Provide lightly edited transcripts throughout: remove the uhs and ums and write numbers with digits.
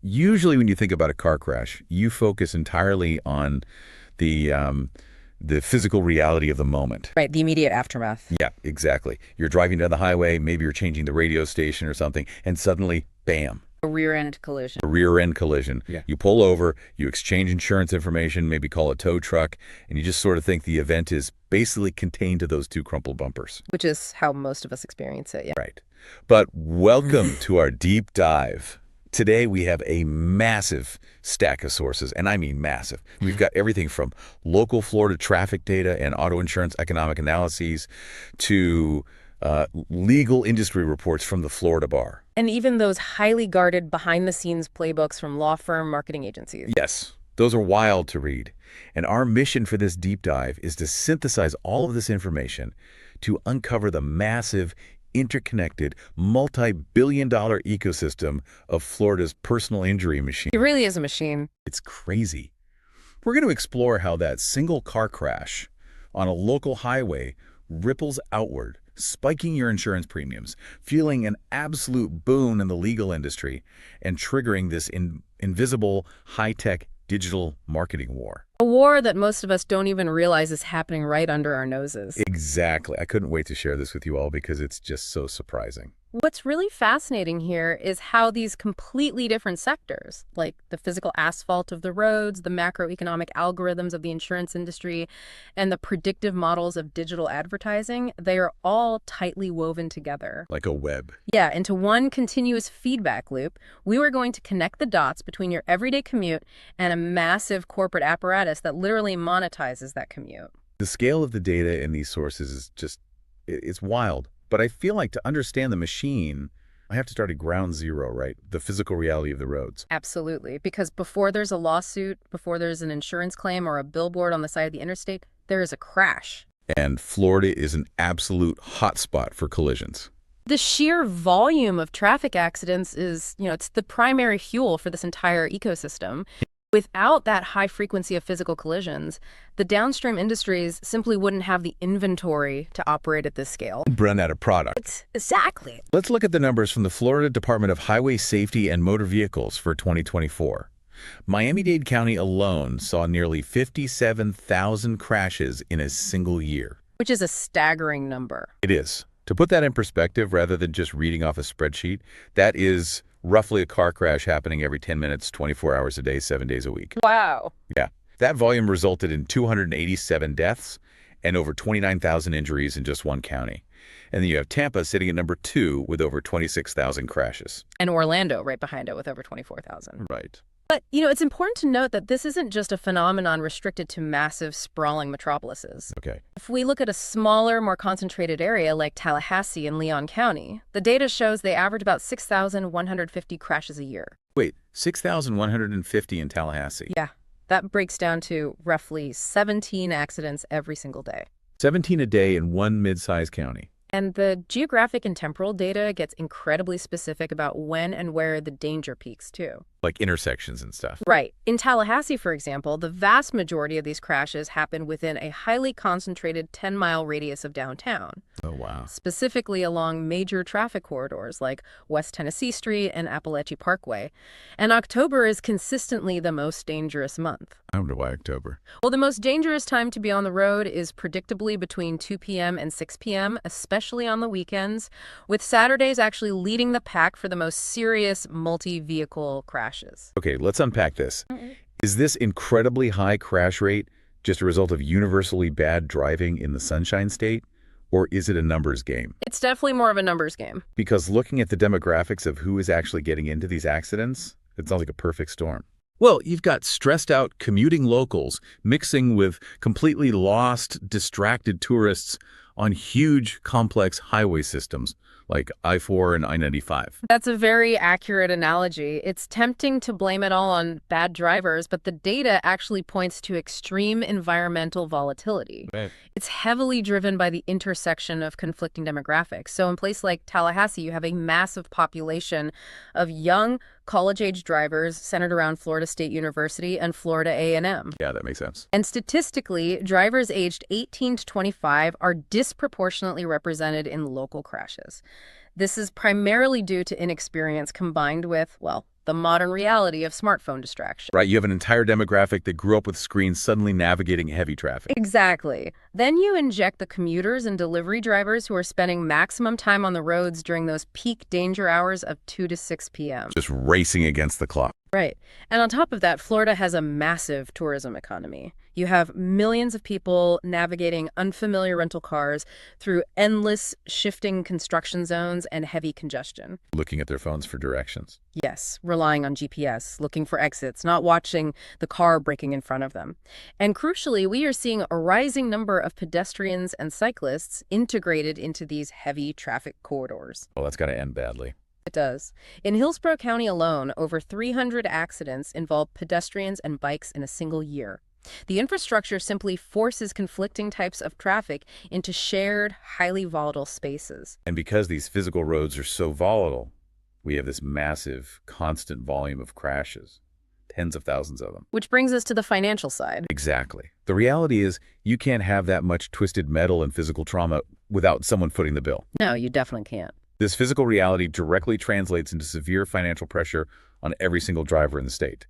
Usually when you think about a car crash, you focus entirely on the the physical reality of the moment. Right, the immediate aftermath. Yeah, exactly. You're driving down the highway, maybe you're changing the radio station or something, and suddenly, bam, A rear end collision. a rear end collision. Yeah. You pull over, you exchange insurance information, maybe call a tow truck, and you just sort of think the event is basically contained to those two crumpled bumpers. Which is how most of us experience it, yeah. Right. But welcome to our deep dive. Today we have a massive stack of sources, and I mean massive. We've got everything from local Florida traffic data and auto insurance economic analyses to legal industry reports from the Florida Bar. And even those highly guarded behind-the-scenes playbooks from law firm marketing agencies. Yes, those are wild to read. And our mission for this deep dive is to synthesize all of this information to uncover the massive, interconnected, multi-billion-dollar ecosystem of Florida's personal injury machine. It really is a machine. It's crazy. We're going to explore how that single car crash on a local highway ripples outward, spiking your insurance premiums, fueling an absolute boon in the legal industry, and triggering this invisible, high-tech digital marketing war. A war that most of us don't even realize is happening right under our noses. Exactly. I couldn't wait to share this with you all because it's just so surprising. What's really fascinating here is how these completely different sectors, like the physical asphalt of the roads, the macroeconomic algorithms of the insurance industry, and the predictive models of digital advertising, they are all tightly woven together. Like a web. Yeah, into one continuous feedback loop. We were going to connect the dots between your everyday commute and a massive corporate apparatus that literally monetizes that commute. The scale of the data in these sources is just, it's wild. But I feel like to understand the machine, I have to start at ground zero, right? The physical reality of the roads. Absolutely. Because before there's a lawsuit, before there's an insurance claim or a billboard on the side of the interstate, there is a crash. And Florida is an absolute hotspot for collisions. The sheer volume of traffic accidents is, it's the primary fuel for this entire ecosystem. Without that high frequency of physical collisions, the downstream industries simply wouldn't have the inventory to operate at this scale. Run out of product. Exactly. Let's look at the numbers from the Florida Department of Highway Safety and Motor Vehicles for 2024. Miami-Dade County alone saw nearly 57,000 crashes in a single year. Which is a staggering number. It is. To put that in perspective, rather than just reading off a spreadsheet, that is roughly a car crash happening every 10 minutes, 24 hours a day, 7 days a week. Wow. Yeah. That volume resulted in 287 deaths and over 29,000 injuries in just one county. And then you have Tampa sitting at number 2 with over 26,000 crashes. And Orlando right behind it with over 24,000. Right. But, it's important to note that this isn't just a phenomenon restricted to massive, sprawling metropolises. Okay. If we look at a smaller, more concentrated area like Tallahassee and Leon County, the data shows they average about 6,150 crashes a year. Wait, 6,150 in Tallahassee? Yeah, that breaks down to roughly 17 accidents every single day. 17 a day in one mid-sized county. And the geographic and temporal data gets incredibly specific about when and where the danger peaks, too. Like intersections and stuff. Right. In Tallahassee, for example, the vast majority of these crashes happen within a highly concentrated 10-mile radius of downtown. Oh, wow. Specifically along major traffic corridors like West Tennessee Street and Appalachia Parkway. And October is consistently the most dangerous month. I wonder why October. Well, the most dangerous time to be on the road is predictably between 2 p.m. and 6 p.m., especially on the weekends, with Saturdays actually leading the pack for the most serious multi-vehicle crashes. Okay, let's unpack this. Is this incredibly high crash rate just a result of universally bad driving in the Sunshine State? Or is it a numbers game? It's definitely more of a numbers game. Because looking at the demographics of who is actually getting into these accidents, it sounds like a perfect storm. Well, you've got stressed out commuting locals mixing with completely lost, distracted tourists on huge, complex highway systems like I-4 and I-95. That's a very accurate analogy. It's tempting to blame it all on bad drivers, but the data actually points to extreme environmental volatility. Right. It's heavily driven by the intersection of conflicting demographics. So in places like Tallahassee, you have a massive population of young, college-age drivers centered around Florida State University and Florida A&M. Yeah, that makes sense. And statistically, drivers aged 18 to 25 are disproportionately represented in local crashes. This is primarily due to inexperience combined with, well, the modern reality of smartphone distraction. Right, you have an entire demographic that grew up with screens suddenly navigating heavy traffic. Exactly. Then you inject the commuters and delivery drivers who are spending maximum time on the roads during those peak danger hours of 2 to 6 p.m. Just racing against the clock. Right. And on top of that, Florida has a massive tourism economy. You have millions of people navigating unfamiliar rental cars through endless shifting construction zones and heavy congestion. Looking at their phones for directions. Yes, relying on GPS, looking for exits, not watching the car braking in front of them. And crucially, we are seeing a rising number of pedestrians and cyclists integrated into these heavy traffic corridors. Well, that's got to end badly. It does. In Hillsborough County alone, over 300 accidents involve pedestrians and bikes in a single year. The infrastructure simply forces conflicting types of traffic into shared, highly volatile spaces. And because these physical roads are so volatile, we have this massive, constant volume of crashes. Tens of thousands of them. Which brings us to the financial side. Exactly. The reality is you can't have that much twisted metal and physical trauma without someone footing the bill. No, you definitely can't. This physical reality directly translates into severe financial pressure on every single driver in the state.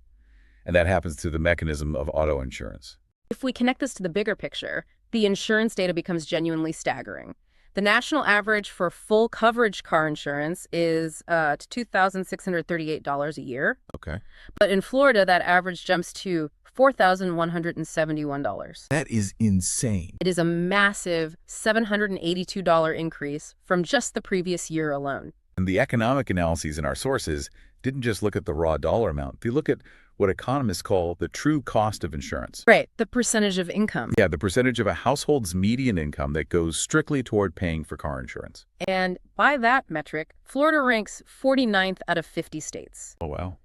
And that happens through the mechanism of auto insurance. If we connect this to the bigger picture, the insurance data becomes genuinely staggering. The national average for full coverage car insurance is $2,638 a year. Okay. But in Florida, that average jumps to $4,171. That is insane. It is a massive $782 increase from just the previous year alone. And the economic analyses in our sources didn't just look at the raw dollar amount. They look at what economists call the true cost of insurance. Right, the percentage of income. Yeah, the percentage of a household's median income that goes strictly toward paying for car insurance. And by that metric, Florida ranks 49th out of 50 states. Oh, wow.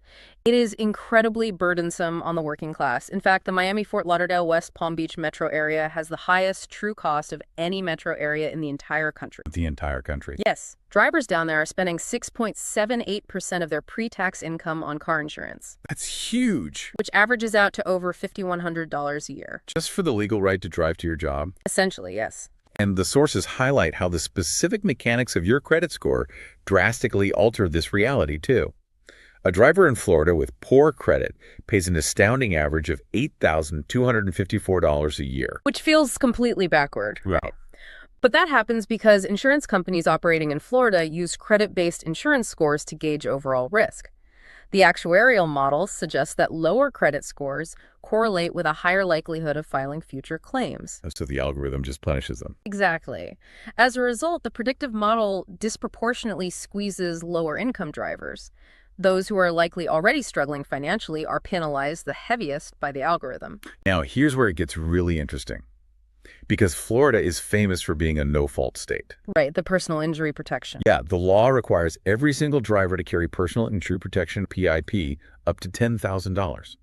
It is incredibly burdensome on the working class. In fact, the Miami-Fort Lauderdale West Palm Beach metro area has the highest true cost of any metro area in the entire country. The entire country. Yes. Drivers down there are spending 6.78% of their pre-tax income on car insurance. That's huge. Which averages out to over $5,100 a year. Just for the legal right to drive to your job? Essentially, yes. And the sources highlight how the specific mechanics of your credit score drastically alter this reality, too. A driver in Florida with poor credit pays an astounding average of $8,254 a year. Which feels completely backward. Yeah. Right? But that happens because insurance companies operating in Florida use credit-based insurance scores to gauge overall risk. The actuarial models suggest that lower credit scores correlate with a higher likelihood of filing future claims. So the algorithm just punishes them. Exactly. As a result, the predictive model disproportionately squeezes lower-income drivers. Those who are likely already struggling financially are penalized the heaviest by the algorithm. Now, here's where it gets really interesting. Because Florida is famous for being a no-fault state. Right, the personal injury protection. Yeah, the law requires every single driver to carry personal injury protection, PIP, up to $10,000.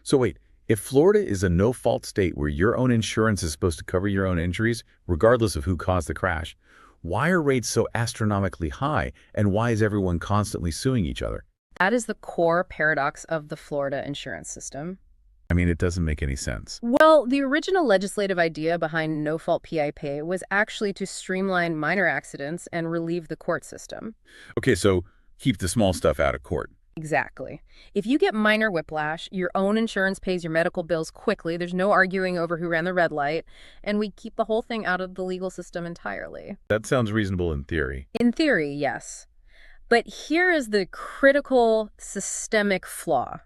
So wait, if Florida is a no-fault state where your own insurance is supposed to cover your own injuries, regardless of who caused the crash, why are rates so astronomically high, and why is everyone constantly suing each other? That is the core paradox of the Florida insurance system. I mean, it doesn't make any sense. Well, the original legislative idea behind no-fault PIP was actually to streamline minor accidents and relieve the court system. Okay, so keep the small stuff out of court. Exactly. If you get minor whiplash, your own insurance pays your medical bills quickly, there's no arguing over who ran the red light, and we keep the whole thing out of the legal system entirely. That sounds reasonable in theory. In theory, yes. But here is the critical systemic flaw.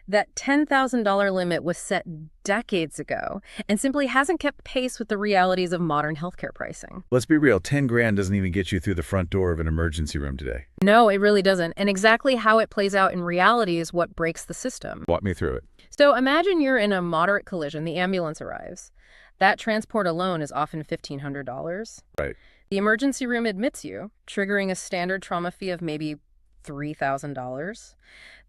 That $10,000 limit was set decades ago and simply hasn't kept pace with the realities of modern healthcare pricing. Let's be real, 10 grand doesn't even get you through the front door of an emergency room today. No, it really doesn't. And exactly how it plays out in reality is what breaks the system. Walk me through it. So imagine you're in a moderate collision, the ambulance arrives. That transport alone is often $1,500. Right. The emergency room admits you, triggering a standard trauma fee of maybe $3,000.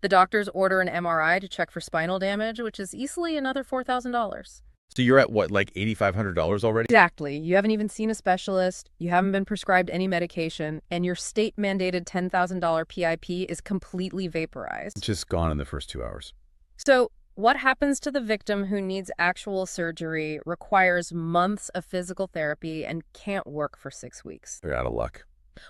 The doctors order an MRI to check for spinal damage, which is easily another $4,000. So you're at what, like $8,500 already? Exactly. You haven't even seen a specialist, you haven't been prescribed any medication, and your state-mandated $10,000 PIP is completely vaporized. Just gone in the first 2 hours. So what happens to the victim who needs actual surgery, requires months of physical therapy, and can't work for 6 weeks? They're out of luck.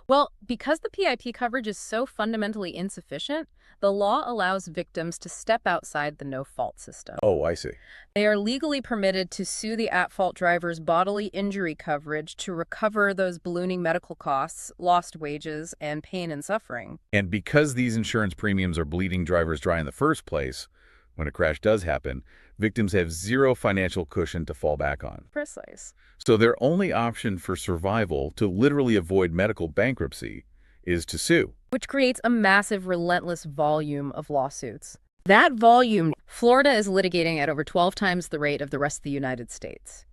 Well, because the PIP coverage is so fundamentally insufficient, the law allows victims to step outside the no-fault system. Oh, I see. They are legally permitted to sue the at-fault driver's bodily injury coverage to recover those ballooning medical costs, lost wages, and pain and suffering. And because these insurance premiums are bleeding drivers dry in the first place, when a crash does happen, victims have zero financial cushion to fall back on. Precise. So their only option for survival, to literally avoid medical bankruptcy, is to sue. Which creates a massive, relentless volume of lawsuits. That volume, Florida is litigating at over 12 times the rate of the rest of the United States.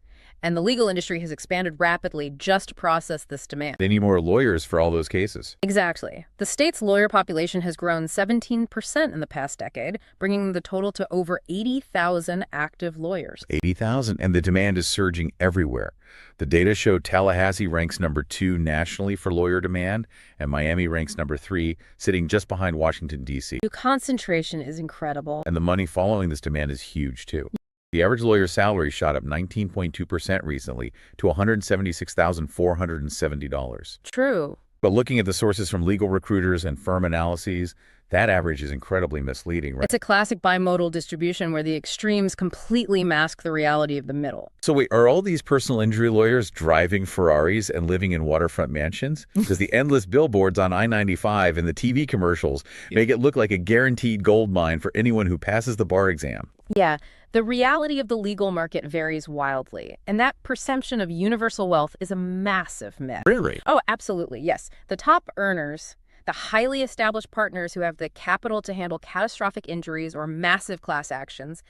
And the legal industry has expanded rapidly just to process this demand. They need more lawyers for all those cases. Exactly. The state's lawyer population has grown 17% in the past decade, bringing the total to over 80,000 active lawyers. 80,000, and the demand is surging everywhere. The data show Tallahassee ranks #2 nationally for lawyer demand, and Miami ranks #3, sitting just behind Washington, D.C. The concentration is incredible. And the money following this demand is huge, too. The average lawyer's salary shot up 19.2% recently to $176,470. True. But looking at the sources from legal recruiters and firm analyses, that average is incredibly misleading, right? It's a classic bimodal distribution where the extremes completely mask the reality of the middle. So wait, are all these personal injury lawyers driving Ferraris and living in waterfront mansions? Because the endless billboards on I-95 and the TV commercials make it look like a guaranteed gold mine for anyone who passes the bar exam. Yeah, the reality of the legal market varies wildly, and that perception of universal wealth is a massive myth. Really? Oh, absolutely, yes. The top earners, the highly established partners who have the capital to handle catastrophic injuries or massive class actions,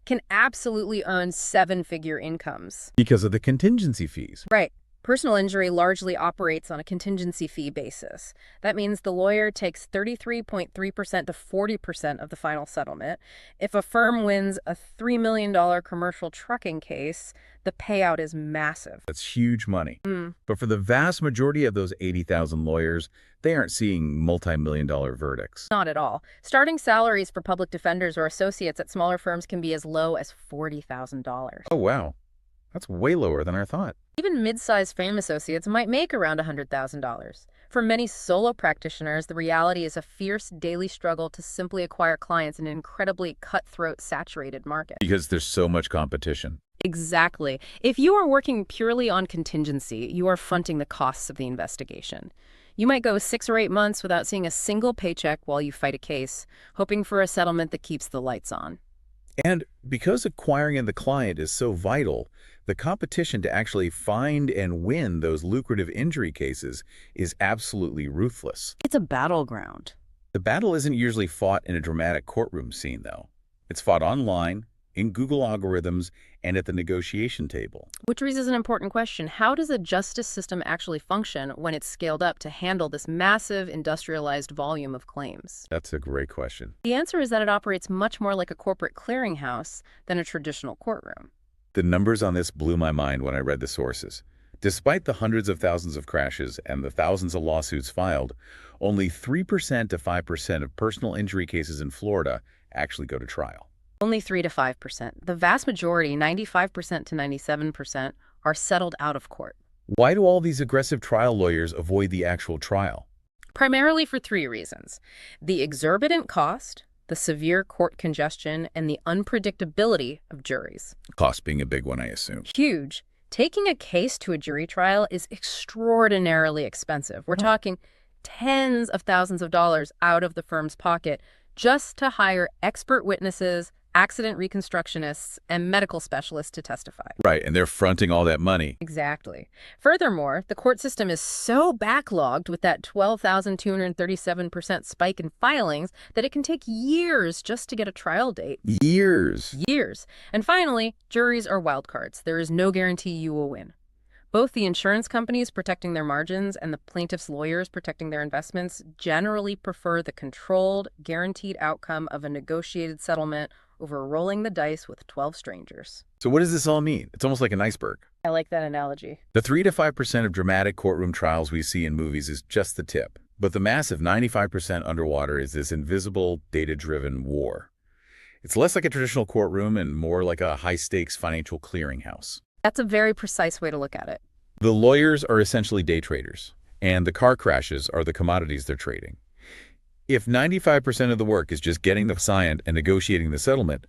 can absolutely earn seven-figure incomes. Because of the contingency fees. Right. Personal injury largely operates on a contingency fee basis. That means the lawyer takes 33.3% to 40% of the final settlement. If a firm wins a $3 million commercial trucking case, the payout is massive. That's huge money. But for the vast majority of those 80,000 lawyers, they aren't seeing multi-million-dollar verdicts. Not at all. Starting salaries for public defenders or associates at smaller firms can be as low as $40,000. Oh, wow. That's way lower than I thought. Even mid-sized fame associates might make around $100,000. For many solo practitioners, the reality is a fierce daily struggle to simply acquire clients in an incredibly cutthroat, saturated market. Because there's so much competition. Exactly. If you are working purely on contingency, you are fronting the costs of the investigation. You might go 6 or 8 months without seeing a single paycheck while you fight a case, hoping for a settlement that keeps the lights on. And because acquiring the client is so vital, the competition to actually find and win those lucrative injury cases is absolutely ruthless. It's a battleground. The battle isn't usually fought in a dramatic courtroom scene, though. It's fought online, in Google algorithms, and at the negotiation table. Which raises an important question. How does a justice system actually function when it's scaled up to handle this massive industrialized volume of claims? That's a great question. The answer is that it operates much more like a corporate clearinghouse than a traditional courtroom. The numbers on this blew my mind when I read the sources. Despite the hundreds of thousands of crashes and the thousands of lawsuits filed, only 3% to 5% of personal injury cases in Florida actually go to trial. Only 3 to 5%. The vast majority, 95% to 97%, are settled out of court. Why do all these aggressive trial lawyers avoid the actual trial? Primarily for 3 reasons: the exorbitant cost, the severe court congestion, and the unpredictability of juries. Cost being a big one, I assume. Huge. Taking a case to a jury trial is extraordinarily expensive. We're talking tens of thousands of dollars out of the firm's pocket just to hire expert witnesses, accident reconstructionists, and medical specialists to testify. Right, and they're fronting all that money. Exactly. Furthermore, the court system is so backlogged with that 12,237% spike in filings that it can take years just to get a trial date. Years. Years. And finally, juries are wildcards. There is no guarantee you will win. Both the insurance companies protecting their margins and the plaintiff's lawyers protecting their investments generally prefer the controlled, guaranteed outcome of a negotiated settlement over rolling the dice with 12 strangers. So what does this all mean? It's almost like an iceberg. I like that analogy. The 3 to 5% of dramatic courtroom trials we see in movies is just the tip. But the massive 95% underwater is this invisible, data-driven war. It's less like a traditional courtroom and more like a high-stakes financial clearinghouse. That's a very precise way to look at it. The lawyers are essentially day traders, and the car crashes are the commodities they're trading. If 95% of the work is just getting the client and negotiating the settlement,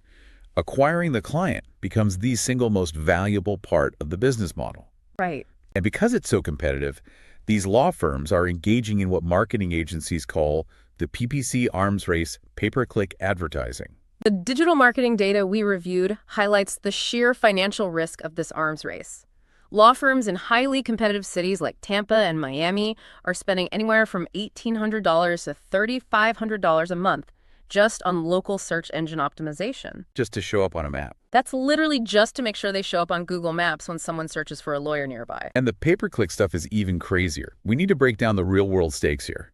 acquiring the client becomes the single most valuable part of the business model. Right. And because it's so competitive, these law firms are engaging in what marketing agencies call the PPC arms race pay-per-click advertising. The digital marketing data we reviewed highlights the sheer financial risk of this arms race. Law firms in highly competitive cities like Tampa and Miami are spending anywhere from $1,800 to $3,500 a month just on local search engine optimization. Just to show up on a map. That's literally just to make sure they show up on Google Maps when someone searches for a lawyer nearby. And the pay-per-click stuff is even crazier. We need to break down the real-world stakes here.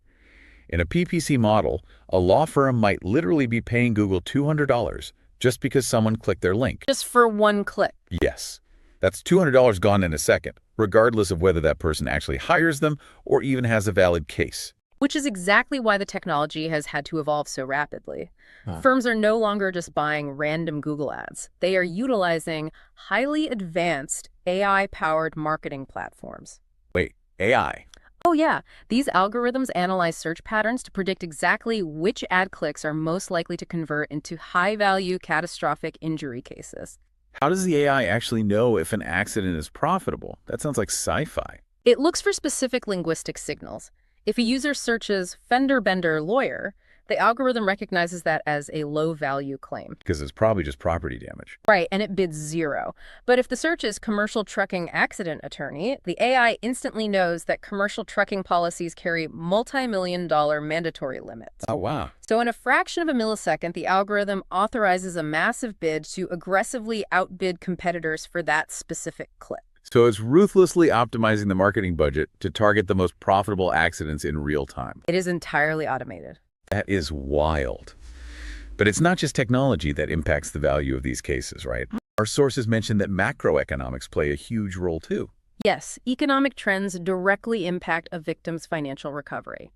In a PPC model, a law firm might literally be paying Google $200 just because someone clicked their link. Just for one click. Yes. That's $200 gone in a second, regardless of whether that person actually hires them or even has a valid case. Which is exactly why the technology has had to evolve so rapidly. Firms are no longer just buying random Google ads. They are utilizing highly advanced AI-powered marketing platforms. Wait, AI? Oh yeah, these algorithms analyze search patterns to predict exactly which ad clicks are most likely to convert into high-value catastrophic injury cases. How does the AI actually know if an accident is profitable? That sounds like sci-fi. It looks for specific linguistic signals. If a user searches fender bender lawyer, the algorithm recognizes that as a low-value claim. Because it's probably just property damage. Right, and it bids 0. But if the search is commercial trucking accident attorney, the AI instantly knows that commercial trucking policies carry multi-million-dollar mandatory limits. Oh, wow. So in a fraction of a millisecond, the algorithm authorizes a massive bid to aggressively outbid competitors for that specific clip. So it's ruthlessly optimizing the marketing budget to target the most profitable accidents in real time. It is entirely automated. That is wild. But it's not just technology that impacts the value of these cases, right? Our sources mention that macroeconomics play a huge role too. Yes, economic trends directly impact a victim's financial recovery.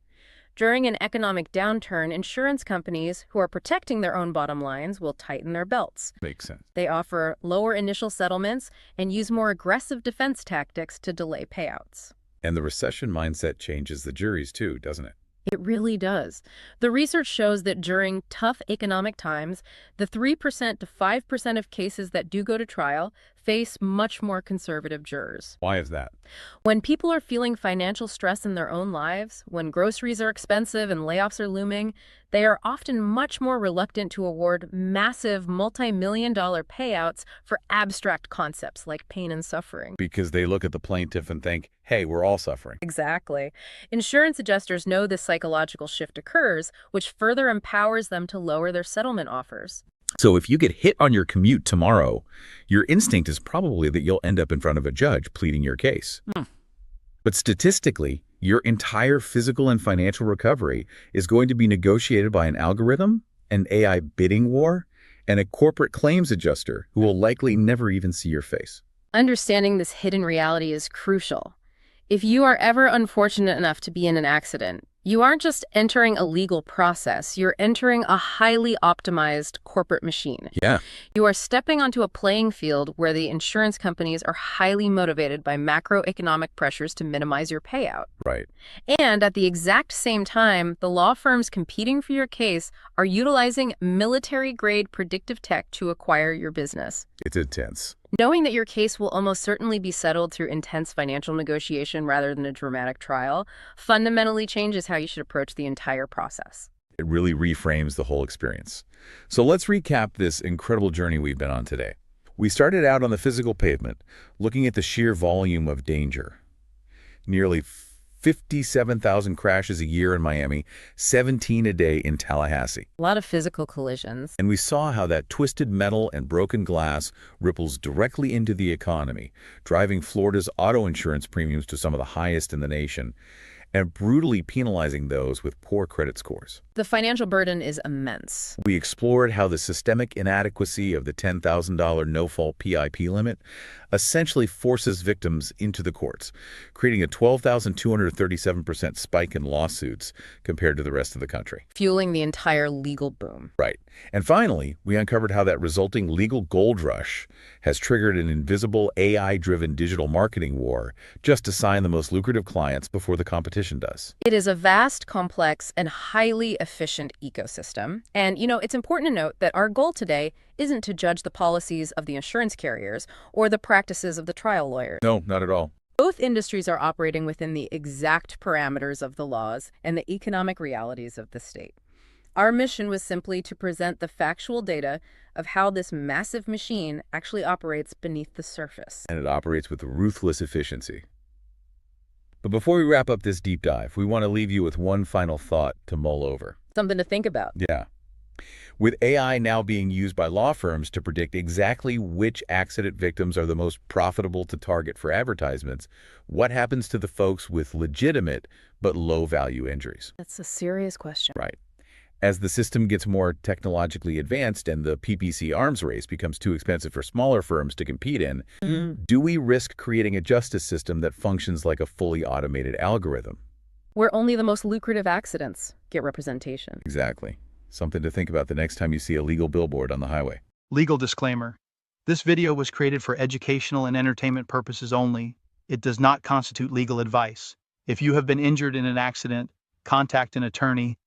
During an economic downturn, insurance companies who are protecting their own bottom lines will tighten their belts. Makes sense. They offer lower initial settlements and use more aggressive defense tactics to delay payouts. And the recession mindset changes the juries too, doesn't it? It really does. The research shows that during tough economic times, the 3% to 5% of cases that do go to trial face much more conservative jurors. Why is that? When people are feeling financial stress in their own lives, when groceries are expensive and layoffs are looming, they are often much more reluctant to award massive multi-million-dollar payouts for abstract concepts like pain and suffering. Because they look at the plaintiff and think, hey, we're all suffering. Exactly. Insurance adjusters know this psychological shift occurs, which further empowers them to lower their settlement offers. So if you get hit on your commute tomorrow, your instinct is probably that you'll end up in front of a judge pleading your case. But statistically, your entire physical and financial recovery is going to be negotiated by an algorithm, an AI bidding war, and a corporate claims adjuster who will likely never even see your face. Understanding this hidden reality is crucial. If you are ever unfortunate enough to be in an accident, you aren't just entering a legal process, you're entering a highly optimized corporate machine. Yeah. You are stepping onto a playing field where the insurance companies are highly motivated by macroeconomic pressures to minimize your payout. Right. And at the exact same time, the law firms competing for your case are utilizing military-grade predictive tech to acquire your business. It's intense. Knowing that your case will almost certainly be settled through intense financial negotiation rather than a dramatic trial fundamentally changes how you should approach the entire process. It really reframes the whole experience. So let's recap this incredible journey we've been on today. We started out on the physical pavement, looking at the sheer volume of danger. Nearly 57,000 crashes a year in Miami, 17 a day in Tallahassee. A lot of physical collisions. And we saw how that twisted metal and broken glass ripples directly into the economy, driving Florida's auto insurance premiums to some of the highest in the nation, and brutally penalizing those with poor credit scores. The financial burden is immense. We explored how the systemic inadequacy of the $10,000 no-fault PIP limit essentially forces victims into the courts, creating a 12,237% spike in lawsuits compared to the rest of the country. Fueling the entire legal boom. Right. And finally, we uncovered how that resulting legal gold rush has triggered an invisible AI-driven digital marketing war just to sign the most lucrative clients before the competition competition does. It is a vast, complex, and highly efficient ecosystem. And, it's important to note that our goal today isn't to judge the policies of the insurance carriers or the practices of the trial lawyers. No, not at all. Both industries are operating within the exact parameters of the laws and the economic realities of the state. Our mission was simply to present the factual data of how this massive machine actually operates beneath the surface. And it operates with ruthless efficiency. But before we wrap up this deep dive, we want to leave you with one final thought to mull over. Something to think about. Yeah. With AI now being used by law firms to predict exactly which accident victims are the most profitable to target for advertisements, what happens to the folks with legitimate but low-value injuries? That's a serious question. Right. As the system gets more technologically advanced and the PPC arms race becomes too expensive for smaller firms to compete in, do we risk creating a justice system that functions like a fully automated algorithm? Where only the most lucrative accidents get representation. Exactly. Something to think about the next time you see a legal billboard on the highway. Legal disclaimer. This video was created for educational and entertainment purposes only. It does not constitute legal advice. If you have been injured in an accident, contact an attorney